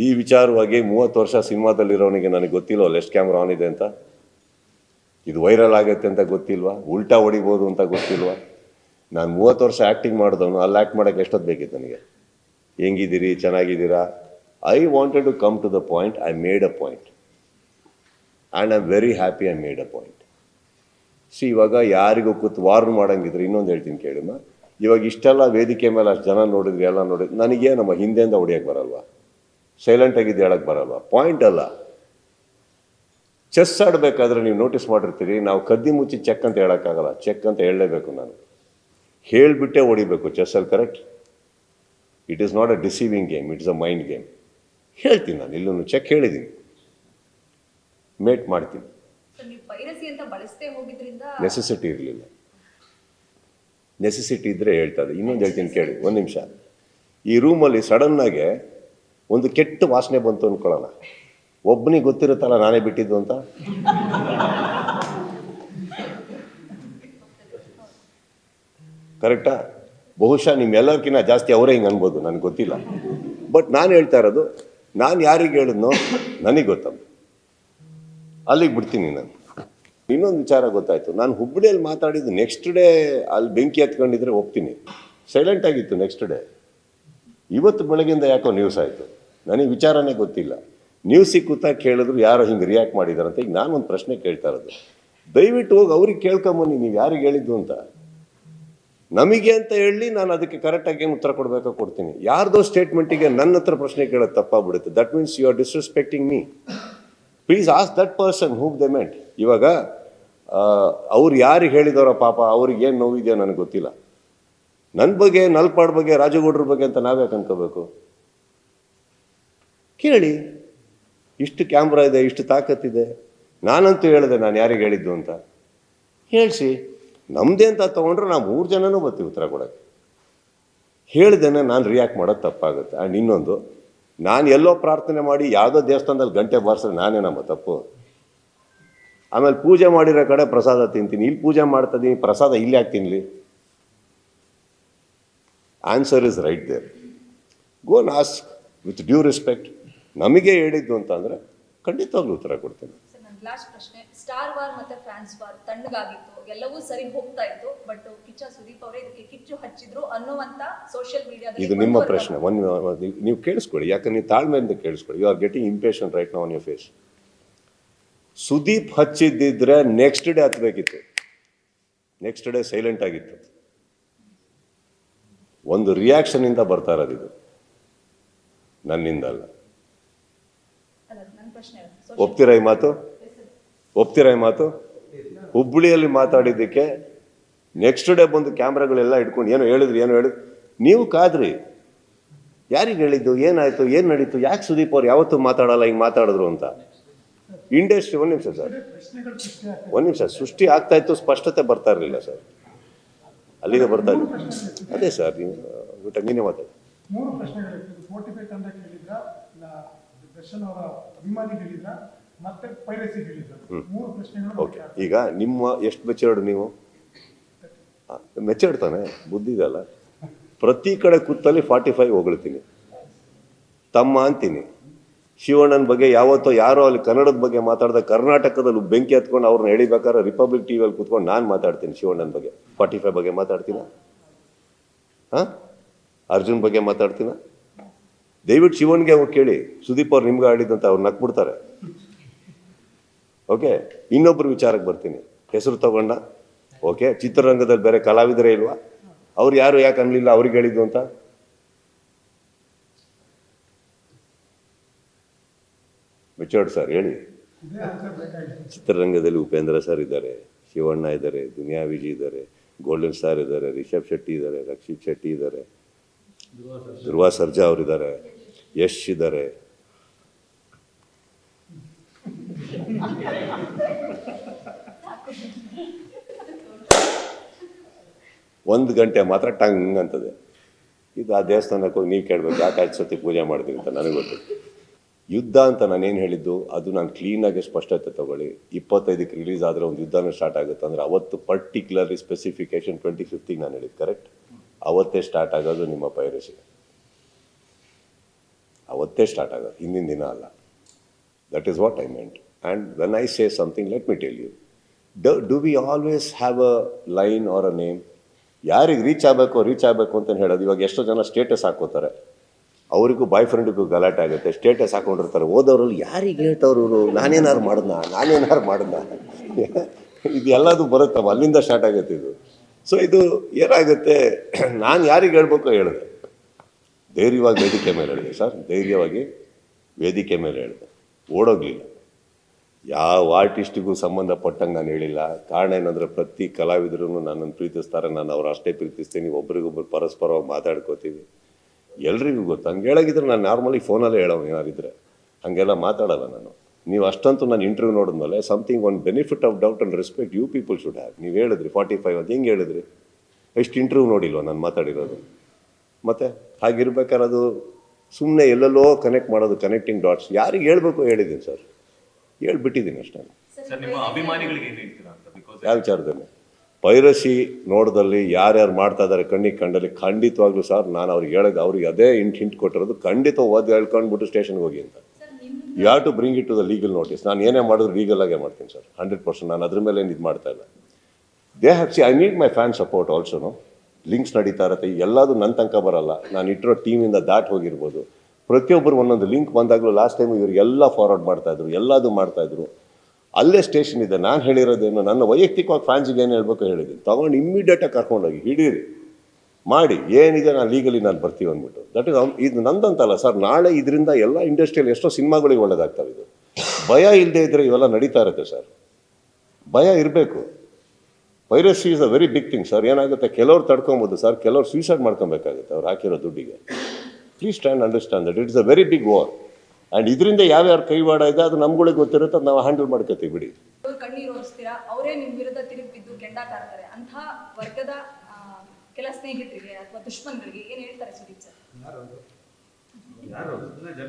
ಈ ವಿಚಾರವಾಗಿ 30 ವರ್ಷ ಸಿನಿಮಾದಲ್ಲಿರೋನಿಗೆ ನನಗೆ ಗೊತ್ತಿಲ್ವಲ್ಲ ಎಷ್ಟು ಕ್ಯಾಮ್ರಾ ಆನ್ ಇದೆ ಅಂತ, ಇದು ವೈರಲ್ ಆಗುತ್ತೆ ಅಂತ ಗೊತ್ತಿಲ್ವಾ, ಉಲ್ಟಾ ಹೊಡಿಬೋದು ಅಂತ ಗೊತ್ತಿಲ್ವಾ? ನಾನು 30 ವರ್ಷ ಆ್ಯಕ್ಟಿಂಗ್ ಮಾಡಿದವನು, ಅಲ್ಲಿ ಆ್ಯಕ್ಟ್ ಮಾಡೋಕ್ಕೆ ಎಷ್ಟೊತ್ತು ಬೇಕಿತ್ತು ನನಗೆ? ಹೆಂಗಿದ್ದೀರಿ, ಚೆನ್ನಾಗಿದ್ದೀರಾ? I wanted to come to the point. I made a point and I am very happy I made a point. ಇವಾಗ ಯಾರಿಗೂ ಕೂತು ವಾರ್ನ್ ಮಾಡೋಂಗಿದ್ರೆ ಇನ್ನೊಂದು ಹೇಳ್ತೀನಿ ಕೇಳಿಮ್ಮ. ಇವಾಗ ಇಷ್ಟೆಲ್ಲ ವೇದಿಕೆ ಮೇಲೆ ಅಷ್ಟು ಜನ ನೋಡಿದ್ರಿ, ಎಲ್ಲ ನೋಡಿದ್ರಿ, ನನಗೆ ನಮ್ಮ ಹಿಂದೆಯಿಂದ ಹೊಡಿಯೋಕ್ಕೆ ಬರಲ್ವಾ? ಸೈಲೆಂಟಾಗಿದ್ದು ಹೇಳೋಕ್ಕೆ ಬರಲ್ವಾ? ಪಾಯಿಂಟ್ ಅಲ್ಲ. ಚೆಸ್ ಆಡಬೇಕಾದ್ರೆ ನೀವು ನೋಟಿಸ್ ಮಾಡಿರ್ತೀರಿ, ನಾವು ಕದ್ದಿ ಮುಚ್ಚಿ ಚೆಕ್ ಅಂತ ಹೇಳೋಕ್ಕಾಗಲ್ಲ, ಚೆಕ್ ಅಂತ ಹೇಳಲೇಬೇಕು. ನಾನು ಹೇಳಿಬಿಟ್ಟೆ ಹೊಡಿಬೇಕು ಚೆಸ್ಸಲ್ಲಿ, correct? It is not a deceiving game, it's a mind game. ಹೇಳ್ತೀನಿ ನಾನು, ಇಲ್ಲೂ ಚೆಕ್ ಹೇಳಿದ್ದೀನಿ, ಮೇಟ್ ಮಾಡ್ತೀನಿ. ನೆಸೆಸಿಟಿ ಇರಲಿಲ್ಲ. ನೆಸೆಸಿಟಿ ಇದ್ದರೆ ಹೇಳ್ತಾರೆ. ಇನ್ನೊಂದು ಹೇಳ್ತೀನಿ ಕೇಳಿ, ಒಂದು ನಿಮಿಷ. ಈ ರೂಮಲ್ಲಿ ಸಡನ್ನಾಗೆ ಒಂದು ಕೆಟ್ಟ ವಾಸನೆ ಬಂತು ಅಂದ್ಕೊಳ್ಳೋಣ, ಒಬ್ಬನಿಗೆ ಗೊತ್ತಿರುತ್ತಲ್ಲ ನಾನೇ ಬಿಟ್ಟಿದ್ದು ಅಂತ. ಕರೆಕ್ಟಾ? ಬಹುಶಃ ನಿಮ್ಮೆಲ್ಲರಿಗಿಂತ ಜಾಸ್ತಿ ಅವರೇ ಹಿಂಗೆ ಅನ್ಬೋದು, ನನಗೆ ಗೊತ್ತಿಲ್ಲ. ಬಟ್ ನಾನು ಹೇಳ್ತಾ ಇರೋದು, ನಾನು ಯಾರಿಗೆ ಹೇಳಿದ್ನೋ ನನಗೆ ಗೊತ್ತಲ್ಲ, ಅಲ್ಲಿಗೆ ಬಿಡ್ತೀನಿ ನಾನು. ಇನ್ನೊಂದು ವಿಚಾರ ಗೊತ್ತಾಯಿತು, ನಾನು ಹುಬ್ಬಳ್ಳಿಯಲ್ಲಿ ಮಾತಾಡಿದ್ದು ನೆಕ್ಸ್ಟ್ ಡೇ ಅಲ್ಲಿ ಬೆಂಕಿ ಹತ್ಕೊಂಡಿದ್ರೆ ಒಪ್ತೀನಿ, ಸೈಲೆಂಟಾಗಿತ್ತು ನೆಕ್ಸ್ಟ್ ಡೇ. ಇವತ್ತು ಬೆಳಗಿಂದ ಯಾಕೋ ನ್ಯೂಸ್ ಆಯಿತು, ನನಗೆ ವಿಚಾರನೇ ಗೊತ್ತಿಲ್ಲ. ನ್ಯೂಸಿಗೆ ಕೂತಾಗ ಕೇಳಿದ್ರು ಯಾರೋ ಹಿಂಗೆ ರಿಯಾಕ್ಟ್ ಮಾಡಿದಾರಂತ. ಈಗ ನಾನು ಒಂದು ಪ್ರಶ್ನೆ ಕೇಳ್ತಾ ಇರೋದು, ದಯವಿಟ್ಟು ಹೋಗಿ ಅವ್ರಿಗೆ ಕೇಳ್ಕೊಂಬನ್ನಿ, ನೀವು ಯಾರಿಗೆ ಹೇಳಿದ್ದು ಅಂತ. ನಮಗೆ ಅಂತ ಹೇಳಿ ನಾನು ಅದಕ್ಕೆ ಕರೆಕ್ಟಾಗಿ ಏನು ಉತ್ತರ ಕೊಡಬೇಕೋ ಕೊಡ್ತೀನಿ. ಯಾರ್ದೋ ಸ್ಟೇಟ್ಮೆಂಟಿಗೆ ನನ್ನ ಹತ್ರ ಪ್ರಶ್ನೆ ಕೇಳೋದು ತಪ್ಪಾಗ್ಬಿಡುತ್ತೆ. That means you are disrespecting me. Please ask that person whom they meant. ಇವಾಗ ಅವ್ರು ಯಾರಿಗೆ ಹೇಳಿದವರ ಪಾಪ, ಅವ್ರಿಗೆ ಏನು ನೋವಿದೆಯೋ ನನಗೆ ಗೊತ್ತಿಲ್ಲ. ನನ್ನ ಬಗ್ಗೆ, ನಲ್ಪಾಡ್ ಬಗ್ಗೆ, ರಾಜಗೌಡ್ರ ಬಗ್ಗೆ ಅಂತ ನಾವ್ಯಾಕೆ ಅನ್ಕೋಬೇಕು? ಕೇಳಿ, ಇಷ್ಟು ಕ್ಯಾಮ್ರಾ ಇದೆ, ಇಷ್ಟು ತಾಕತ್ತಿದೆ. ನಾನಂತೂ ಹೇಳಿದೆ ನಾನು ಯಾರಿಗೆ ಹೇಳಿದ್ದು ಅಂತ. ಹೇಳಿಸಿ, ನಮ್ಮದೇ ಅಂತ ತೊಗೊಂಡ್ರೆ ನಾವು 3 ಜನನೂ ಬರ್ತೀವಿ ಉತ್ತರ ಕೊಡೋಕ್ಕೆ. ಹೇಳ್ದೇನೆ ನಾನು ರಿಯಾಕ್ಟ್ ಮಾಡೋದು ತಪ್ಪಾಗುತ್ತೆ. ಆ್ಯಂಡ್ ಇನ್ನೊಂದು, ನಾನು ಎಲ್ಲೋ ಪ್ರಾರ್ಥನೆ ಮಾಡಿ ಯಾವುದೋ ದೇವಸ್ಥಾನದಲ್ಲಿ ಗಂಟೆ ಬಾರಿಸಿದ್ರೆ ನಾನೇ ನಮ್ಮ ತಪ್ಪು. ಆಮೇಲೆ ಪೂಜೆ ಮಾಡಿರೋ ಕಡೆ ಪ್ರಸಾದ ತಿಂತೀನಿ, ಇಲ್ಲಿ ಪೂಜೆ ಮಾಡ್ತಿದ್ದೀನಿ, ಪ್ರಸಾದ ಇಲ್ಲಿ ಯಾಕೆ ತಿನ್ನಲಿ? Answer is right there. Go and ask with due respect. ನಮಗೆ ಹೇಳಿದ್ದು ಅಂತ ಅಂದರೆ ಖಂಡಿತವಾಗ್ಲೂ ಉತ್ತರ ಕೊಡ್ತೇನೆ. ಲಾಸ್ಟ್ ಪ್ರಶ್ನೆ, ಸ್ಟಾರ್ ವಾರ್ ಮತ್ತೆ ಫ್ಯಾನ್ಸ್ ವಾರ್ ತಣ್ಣಗಾಗಿತ್ತು, ಎಲ್ಲವೂ ಸರಿ ಹೋಗ್ತಾ ಇತ್ತು. ಬಟ್ ಕಿಚ್ಚ ಸುದೀಪ್ ಅವರೇ ಇದಕ್ಕೆ ಕಿಚ್ಚು ಹಚ್ಚಿದ್ರು ಅನ್ನುವಂತ ಸೋಷಿಯಲ್ ಮೀಡಿಯಾದಲ್ಲಿ. ಇದು ನಿಮ್ಮ ಪ್ರಶ್ನೆ, ನೀವು ಕೇಳಿಸ್ಕೊಳ್ಳಿ, ಯಾಕಂದ್ರೆ ನೀವು ತಾಳ್ಮೆಯಿಂದ ಕೇಳಿಸ್ಕೊಳ್ಳಿ. You are getting impatient right now on your face. Sudeep ಹಚ್ಚಿದ್ದಿದ್ರೆ ನೆಕ್ಸ್ಟ್ ಡೇ ಹತ್ತಬೇಕಿತ್ತು, ನೆಕ್ಸ್ಟ್ ಡೇ ಸೈಲೆಂಟ್ ಆಗಿತ್ತು. ಒಂದು ರಿಯಾಕ್ಷನಿಂದ ಬರ್ತಾ ಇರೋದು ಇದು, ನನ್ನಿಂದಲ್ಲ. ಒಪ್ತೀರಾ ಈ ಮಾತು? ಒಪ್ತೀರಾ ಈ ಮಾತು? ಹುಬ್ಬಳ್ಳಿಯಲ್ಲಿ ಮಾತಾಡಿದ್ದಕ್ಕೆ ನೆಕ್ಸ್ಟ್ ಡೇ ಬಂದು ಕ್ಯಾಮ್ರಾಗಳೆಲ್ಲ ಇಟ್ಕೊಂಡು ಏನೋ ಹೇಳಿದ್ರು. ನೀವು ಕಾದ್ರಿ, ಯಾರಿಗೆ ಹೇಳಿದ್ದು, ಏನಾಯಿತು, ಏನು ನಡೀತು, ಯಾಕೆ ಸುದೀಪ್ ಅವ್ರು ಯಾವತ್ತೂ ಮಾತಾಡಲ್ಲ, ಹಿಂಗೆ ಮಾತಾಡಿದ್ರು ಅಂತ. ಇಂಡಸ್ಟ್ರಿ, ಒಂದು ನಿಮಿಷ ಸರ್, ಒಂದು ನಿಮಿಷ, ಸೃಷ್ಟಿ ಆಗ್ತಾ ಇತ್ತು, ಸ್ಪಷ್ಟತೆ ಬರ್ತಾ ಇರಲಿಲ್ಲ ಸರ್, ಅಲ್ಲಿಗೆ ಬರ್ತಾ ಇತ್ತು. ಅದೇ ಸರ್, ನೀವು ನೀನೇ ಮಾತಾಡಿ. 3 ಪ್ರಶ್ನೆಗಳಿತ್ತು. ಸ್ಪೋಟಿಫೈ ತಂಡ ಕೇಳಿದ್ರ, ದರ್ಶನ್ ಅವರ ಅಭಿಮಾನಿ ಹೇಳಿದ್ರ, ಮತ್ತೆ ಪೈರಸಿ ಹೇಳಿದ್ರ. 3 ಪ್ರಶ್ನೆಗಳು. ಓಕೆ, ಈಗ ನಿಮ್ಮ ಎಷ್ಟು ಮೆಚರ್ಡ್ ನೀವು? ಮೆಚರ್ಡ್ ತಾನೆ, ಬುದ್ಧಿ ಇದಲ್ಲ. ಪ್ರತಿ ಕಡೆ ಕೂತಲ್ಲಿ 45 ಹೊಗಳ್ತೀನಿ, ತಮ್ಮ ಅಂತೀನಿ. ಶಿವಣ್ಣನ ಬಗ್ಗೆ ಯಾವತ್ತೋ ಯಾರೋ ಅಲ್ಲಿ ಕನ್ನಡದ ಬಗ್ಗೆ ಮಾತಾಡ್ದ, ಕರ್ನಾಟಕದಲ್ಲಿ ಬೆಂಕಿ ಹತ್ಕೊಂಡು ಅವ್ರನ್ನ ಎಳಿಬೇಕಾದ್ರೆ ರಿಪಬ್ಲಿಕ್ ಟಿವಿಯಲ್ಲಿ ಕೂತ್ಕೊಂಡು ನಾನು ಮಾತಾಡ್ತೀನಿ ಶಿವಣ್ಣನ ಬಗ್ಗೆ. 45 ಬಗ್ಗೆ ಮಾತಾಡ್ತೀನ? ಅರ್ಜುನ್ ಬಗ್ಗೆ ಮಾತಾಡ್ತೀನ? ದಯವಿಟ್ಟು ಶಿವನ್ಗೆ ಹೋಗಿ ಕೇಳಿ, ಸುದೀಪ್ ಅವ್ರು ನಿಮ್ಗೆ ಆಡಿದಂತ ಅವ್ರು ನಕ್ಬಿಡ್ತಾರೆ. ಓಕೆ, ಇನ್ನೊಬ್ಬರು ವಿಚಾರಕ್ಕೆ ಬರ್ತೀನಿ. ಹೆಸರು ತಗೊಂಡ, ಓಕೆ, ಚಿತ್ರರಂಗದಲ್ಲಿ ಬೇರೆ ಕಲಾವಿದರೇ ಇಲ್ವಾ? ಅವ್ರು ಯಾರು ಯಾಕೆ ಅನ್ಲಿಲ್ಲ ಅವ್ರಿಗೆ ಹೇಳಿದ್ದು ಅಂತ? ಮೆಚೋರ್ಡ್ ಸರ್ ಹೇಳಿ. ಚಿತ್ರರಂಗದಲ್ಲಿ ಉಪೇಂದ್ರ ಸರ್ ಇದ್ದಾರೆ, ಶಿವಣ್ಣ ಇದ್ದಾರೆ, ದುನಿಯಾ ವಿಜಯ್ ಇದ್ದಾರೆ, ಗೋಲ್ಡನ್ ಸ್ಟಾರ್ ಇದ್ದಾರೆ, ರಿಷಬ್ ಶೆಟ್ಟಿ ಇದ್ದಾರೆ, ರಕ್ಷಿತ್ ಶೆಟ್ಟಿ ಇದ್ದಾರೆ, ಧ್ರುವ ಸರ್ಜಾ ಅವರಿದ್ದಾರೆ, ಯಶ್ ಇದ್ದಾರೆ. ಒಂದು ಗಂಟೆ ಮಾತ್ರ ಟಂಗ್ ಅಂತದೆ. ಇದು ಆ ದೇವಸ್ಥಾನಕ್ಕೆ ಹೋಗಿ ನೀವು ಕೇಳಬೇಕು, ಯಾಕೆ 5 ಸತಿ ಪೂಜೆ ಮಾಡ್ತೀವಿ ಅಂತ ನನಗೆ ಗೊತ್ತು. ಯುದ್ಧ ಅಂತ ನಾನೇನು ಹೇಳಿದ್ದು ಅದು ನಾನು ಕ್ಲೀನಾಗಿ ಸ್ಪಷ್ಟತೆ ತೊಗೊಳ್ಳಿ. 25ಕ್ಕೆ ರಿಲೀಸ್ ಆದರೆ ಒಂದು ಯುದ್ಧನೇ ಸ್ಟಾರ್ಟ್ ಆಗುತ್ತೆ ಅಂದರೆ ಅವತ್ತು ಪರ್ಟಿಕ್ಯುಲರ್ಲಿ ಸ್ಪೆಸಿಫಿಕೇಶನ್ 25th ನಾನು ಹೇಳಿದ್ದು ಕರೆಕ್ಟ್. ಅವತ್ತೇ ಸ್ಟಾರ್ಟ್ ಆಗೋದು ನಿಮ್ಮ ಪೈರಸಿ. ಅವತ್ತೇ ಸ್ಟಾರ್ಟ್ ಆಗೋದು, ಹಿಂದಿನ ದಿನ ಅಲ್ಲ. That is what I meant. And when I say something, let me tell you, do we always have a line or a name? ಯಾರಿಗೆ ರೀಚ್ ಆಗಬೇಕು ಅಂತ ಹೇಳೋದು. ಇವಾಗ ಎಷ್ಟೋ ಜನ ಸ್ಟೇಟಸ್ ಹಾಕೋತಾರೆ, ಅವರಿಗೂ ಬಾಯ್ ಫ್ರೆಂಡಿಗೂ ಗಲಾಟೆ ಆಗುತ್ತೆ. ಸ್ಟೇಟಸ್ ಹಾಕೊಂಡಿರ್ತಾರೆ, ಓದೋರಲ್ಲಿ ಯಾರಿಗೆ ಹೇಳ್ತವ್ರು ಇವರು, ನಾನೇನಾರು ಮಾಡಿದ್ನ ಇದು ಎಲ್ಲದು ಬರುತ್ತಮ್ಮ, ಅಲ್ಲಿಂದ ಸ್ಟಾರ್ಟ್ ಆಗುತ್ತೆ ಇದು. ಸೊ ಇದು ಏನಾಗುತ್ತೆ, ನಾನು ಯಾರಿಗೆ ಹೇಳ್ಬೇಕು ಹೇಳಿದೆ, ಧೈರ್ಯವಾಗಿ ವೇದಿಕೆ ಮೇಲೆ ಹೇಳಿದೆ ಸರ್, ಧೈರ್ಯವಾಗಿ ವೇದಿಕೆ ಮೇಲೆ ಹೇಳಿದೆ, ಓಡೋಗಲಿಲ್ಲ. ಯಾವ ಆರ್ಟಿಸ್ಟಿಗೂ ಸಂಬಂಧಪಟ್ಟಂಗೆ ನಾನು ಹೇಳಿಲ್ಲ. ಕಾರಣ ಏನಂದರೆ, ಪ್ರತಿ ಕಲಾವಿದರು ನನ್ನನ್ನು ಪ್ರೀತಿಸ್ತಾರೆ, ನಾನು ಅವ್ರು ಅಷ್ಟೇ ಪ್ರೀತಿಸ್ತೀನಿ, ಒಬ್ರಿಗೊಬ್ರು ಪರಸ್ಪರವಾಗಿ ಮಾತಾಡ್ಕೋತೀವಿ, ಎಲ್ರಿಗೂ ಗೊತ್ತು. ಹಂಗೆ ಹೇಳೋಗಿದ್ರೆ ನಾನು ನಾರ್ಮಲಿ ಫೋನಲ್ಲೇ ಹೇಳೋನು, ಏನಾರಿದ್ರೆ ಹಾಗೆಲ್ಲ ಮಾತಾಡೋಲ್ಲ ನಾನು. ನೀವು ಅಷ್ಟಂತೂ ನಾನು ಇಂಟರ್ವ್ಯೂ ನೋಡಿದ್ಮೇಲೆ something one benefit of doubt and respect you people should have. ನೀವು ಹೇಳಿದ್ರಿ 45 ಅಂತ, ಹೆಂಗೆ ಹೇಳಿದ್ರಿ? ಎಷ್ಟು ಇಂಟರ್ವ್ಯೂ ನೋಡಿಲ್ವ ನಾನು ಮಾತಾಡಿರೋದು? ಮತ್ತು ಹಾಗಿರ್ಬೇಕಾದ್ರೆ ಅದು ಸುಮ್ಮನೆ ಎಲ್ಲೆಲ್ಲೋ ಕನೆಕ್ಟ್ ಮಾಡೋದು, ಕನೆಕ್ಟಿಂಗ್ ಡಾಟ್ಸ್. ಯಾರಿಗೆ ಹೇಳಬೇಕು ಹೇಳಿದ್ದೀನಿ ಸರ್, ಹೇಳ್ಬಿಟ್ಟಿದ್ದೀನಿ ಅಷ್ಟೇ. ಸರ್, ನಿಮ್ಮ ಅಭಿಮಾನಿಗಳಿಗೆ ಏನು ಹೇಳ್ತೀರಾ ಅಂತ? ಬಿಕಾಸ್ ಯಾವ ವಿಚಾರದಲ್ಲಿ? ಪೈರಸಿ ನೋಡ್ದಲ್ಲಿ ಯಾರ್ಯಾರು ಮಾಡ್ತಾ ಇದ್ದಾರೆ ಕಣ್ಣಿಗೆ ಕಂಡಲ್ಲಿ, ಖಂಡಿತವಾಗ್ಲೂ ಸರ್ ನಾನು ಅವ್ರಿಗೆ ಹೇಳಿದೆ, ಅವ್ರಿಗೆ ಅದೇ ಹಿಂಟ್ ಕೊಟ್ಟಿರೋದು, ಖಂಡಿತ ಓದಿ ಹೇಳ್ಕೊಂಡ್ಬಿಟ್ಟು ಸ್ಟೇಷನ್ಗೆ ಹೋಗಿ ಅಂತ. You have to bring it to the legal notice. ನಾನು ಏನೇ ಮಾಡಿದ್ರು ಲೀಗಲಾಗೇ ಮಾಡ್ತೀನಿ ಸರ್, 100%. ನಾನು ಅದ್ರ ಮೇಲೆ ಏನು ಇದು ಮಾಡ್ತಾ ಇಲ್ಲ. They have see I need my fan support ಆಲ್ಸೋನು. ಲಿಂಕ್ಸ್ ನಡೀತಾ ಇರುತ್ತೆ, ಎಲ್ಲದು ನನ್ನ ತನಕ ಬರಲ್ಲ. ನಾನು ಇಟ್ಟಿರೋ ಟೀಮಿಂದ ದಾಟ್ ಹೋಗಿರ್ಬೋದು. ಪ್ರತಿಯೊಬ್ಬರು ಒಂದೊಂದು ಲಿಂಕ್ ಬಂದಾಗಲೂ ಲಾಸ್ಟ್ ಟೈಮ್ ಇವರಿಗೆಲ್ಲ ಫಾರ್ವರ್ಡ್ ಮಾಡ್ತಾಯಿದ್ರು, ಎಲ್ಲದು ಮಾಡ್ತಾಯಿದ್ರು. ಅಲ್ಲೇ ಸ್ಟೇಷನ್ ಇದೆ. ನಾನು ಹೇಳಿರೋದೇನು, ನನ್ನ ವೈಯಕ್ತಿಕವಾಗಿ ಫ್ಯಾನ್ಸಿಗೆ ಏನು ಹೇಳಬೇಕು ಹೇಳಿದ್ದೀನಿ. ತೊಗೊಂಡು ಇಮ್ಮಿಡಿಯೇಟಾಗಿ ಕರ್ಕೊಂಡೋಗಿ ಹಿಡೀರಿ, ಮಾಡಿ, ಏನಿದೆ ನಾನು ಲೀಗಲಿ ನಾನು ಬರ್ತೀವಿ ಅಂದ್ಬಿಟ್ಟು. ದಟ್ ಇಸ್ ಇದು ನಂದಂತಲ್ಲ ಸರ್. ನಾಳೆ ಇದರಿಂದ ಎಲ್ಲ ಇಂಡಸ್ಟ್ರಿಯಲ್ಲಿ ಎಷ್ಟೋ ಸಿನಿಮಾಗಳಿಗೆ ಒಳ್ಳೇದಾಗ್ತವೆ. ಇದು ಭಯ ಇಲ್ಲದೆ ಇದ್ದರೆ ಇವೆಲ್ಲ ನಡೀತಾ ಇರುತ್ತೆ ಸರ್. ಭಯ ಇರಬೇಕು. Piracy is a very big thing sir. ಏನಾಗುತ್ತೆ, ಕೆಲವ್ರು ತಡ್ಕೊಬೋದು ಸರ್, ಕೆಲವ್ರು ಸೂಸೈಡ್ ಮಾಡ್ಕೊಬೇಕಾಗುತ್ತೆ ಅವ್ರು ಹಾಕಿರೋ ದುಡ್ಡಿಗೆ. Please try and understand that it's a very big war. And ಇದರಿಂದ ಯಾವ್ಯಾವ ಕೈವಾಡ ಇದೆ ಅದು ನಮ್ಗಳಿಗೆ ಗೊತ್ತಿರುತ್ತೆ, ಅದು ನಾವು ಹ್ಯಾಂಡಲ್ ಮಾಡ್ಕೋತೀವಿ ಬಿಡಿ. ಕಣ್ಣೀರು ಓಡಿಸ್ತೀರಾ, ಅವರೇ ನಿಮ್ಮ ವಿರುದ್ಧ ತಿರುಗಿ ಬಿದ್ದು ಕೆಂಡ ಕಾರ್ತಾರೆ. ಅಂಥ ವರ್ಗದ ಕೆಲ ಸ್ನೇಹಿತರಿಗೆ ಅಥವಾ ದುಶ್ಮನ್ಗಳಿಗೆ ಏನು ಹೇಳ್ತಾರೆ ಸುದೀಪ್ ಸರ್?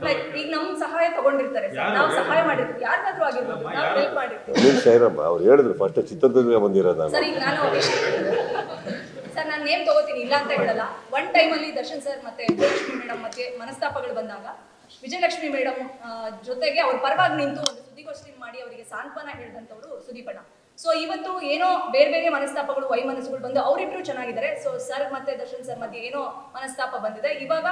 ಲೈಕ್ ಈಗ ನಮ್ಮ ಸಹಾಯ ತಗೊಂಡಿರ್ತಾರೆ ಸರ್, ನಾವು ಸಹಾಯ ಮಾಡಿರ್ತೀವಿ, ಯಾರಿಗಾದ್ರೂ ಆಗಿರ್ಬೋದು, ನಾವು ಹೆಲ್ಪ್ ಮಾಡಿರ್ತೀವಿ. ನೀವು ಸೈರಮ್ಮ ಅವ್ರು ಹೇಳಿದ್ರು ಫಸ್ಟ್ ಚಿತ್ರದುರ್ಗ ಬಂದಿರೋದು ನಾನು. ಸರ್ ಈಗ ನಾನು ಸರ್ ನಾನು ನೇಮ್ ತಗೋತೀನಿ, ಇಲ್ಲ ಅಂತ ಹೇಳಲ್ಲ. ಒನ್ ಟೈಮಲ್ಲಿ ದರ್ಶನ್ ಸರ್ ಮತ್ತೆ ವಿಜಯಲಕ್ಷ್ಮಿ ಮೇಡಮ್ ಮಧ್ಯೆ ಮನಸ್ತಾಪಗಳು ಬಂದಾಗ ವಿಜಯಲಕ್ಷ್ಮಿ ಮೇಡಮ್ ಜೊತೆಗೆ ಅವ್ರ ಪರವಾಗಿ ನಿಂತು ಒಂದು ಸುದ್ದಿಗೋಷ್ಠಿ ಮಾಡಿ ಅವರಿಗೆ ಸಾಂತ್ವನ ಹೇಳಿದಂಥವ್ರು ಸುದೀಪಣ್ಣ. ಸೊ ಇವತ್ತು ಏನೋ ಬೇರೆ ಬೇರೆ ಮನಸ್ತಾಪಗಳು, ವೈಮನಸ್ಸುಗಳು ಬಂದು ಅವರಿಬ್ರು ಚೆನ್ನಾಗಿದ್ದಾರೆ. ಸೊ ಸರ್ ಮತ್ತೆ ದರ್ಶನ್ ಸರ್ ಮಧ್ಯೆ ಏನೋ ಮನಸ್ತಾಪ ಬಂದಿದೆ. ಇವಾಗ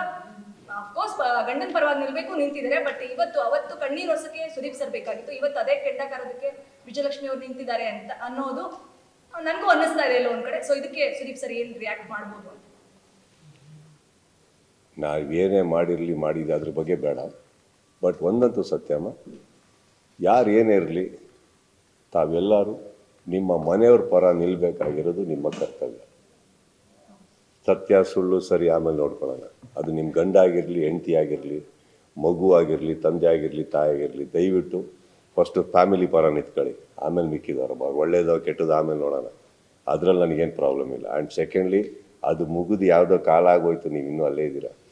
ಅಫ್ಕೋರ್ಸ್ ಗಂಡನ ಪರವಾಗಿ ನಿಂತಿದ್ದಾರೆ. ಬಟ್ ಅವತ್ತು ಕಣ್ಣೀರು ಹೊಸಕ್ಕೆ ಸುದೀಪ್ ಸರ್ ಬೇಕಾಗಿತ್ತು. ಇವತ್ತು ಅದೇ ಕೆಂಡಕಾರೋದಕ್ಕೆ ವಿಜಯಲಕ್ಷ್ಮಿ ಅವ್ರು ನಿಂತಿದ್ದಾರೆ ಅಂತ ಅನ್ನೋದು ನನಗೂ ಅನ್ನಿಸ್ತಾ ಇದೆ ಎಲ್ಲೋ ಒಂದ್ ಕಡೆ. ಸೊ ಇದಕ್ಕೆ ಸುದೀಪ್ ಸರ್ ಏನು ರಿಯಾಕ್ಟ್ ಮಾಡ್ಬೋದು ಅಂತ? ನಾವು ಏನೇ ಮಾಡಿದೆ ಅದ್ರ ಬಗ್ಗೆ ಬೇಡ. ಬಟ್ ಒಂದಂತೂ ಸತ್ಯಮ್ಮ, ಯಾರು ಏನೇ ಇರಲಿ, ತಾವೆಲ್ಲರೂ ನಿಮ್ಮ ಮನೆಯವ್ರ ಪರ ನಿಲ್ಲಬೇಕಾಗಿರೋದು ನಿಮ್ಮ ಕರ್ತವ್ಯ. ಸತ್ಯ ಸುಳ್ಳು ಸರಿ ಆಮೇಲೆ ನೋಡ್ಕೊಳ್ಳೋಣ. ಅದು ನಿಮ್ಮ ಗಂಡ ಆಗಿರಲಿ, ಹೆಂಡತಿ ಆಗಿರಲಿ, ಮಗು ಆಗಿರಲಿ, ತಂದೆ ಆಗಿರಲಿ, ತಾಯಿ ಆಗಿರಲಿ, ದಯವಿಟ್ಟು ಫಸ್ಟು ಫ್ಯಾಮಿಲಿ ಪರ ನಿಂತ್ಕೊಳ್ಳಿ, ಆಮೇಲೆ ಮಿಕ್ಕಿದವ್ರು ಒಳ್ಳೇದೋ ಕೆಟ್ಟದ್ದು ಆಮೇಲೆ ನೋಡೋಣ. ಅದರಲ್ಲಿ ನನಗೇನು ಪ್ರಾಬ್ಲಮ್ ಇಲ್ಲ. ಆ್ಯಂಡ್ ಸೆಕೆಂಡ್ಲಿ, ಅದು ಮುಗಿದು ಯಾವುದೋ ಕಾಲ ಆಗೋಯ್ತು, ನೀವು ಇನ್ನೂ ಅಲ್ಲೇ ಇದ್ದೀರಾ.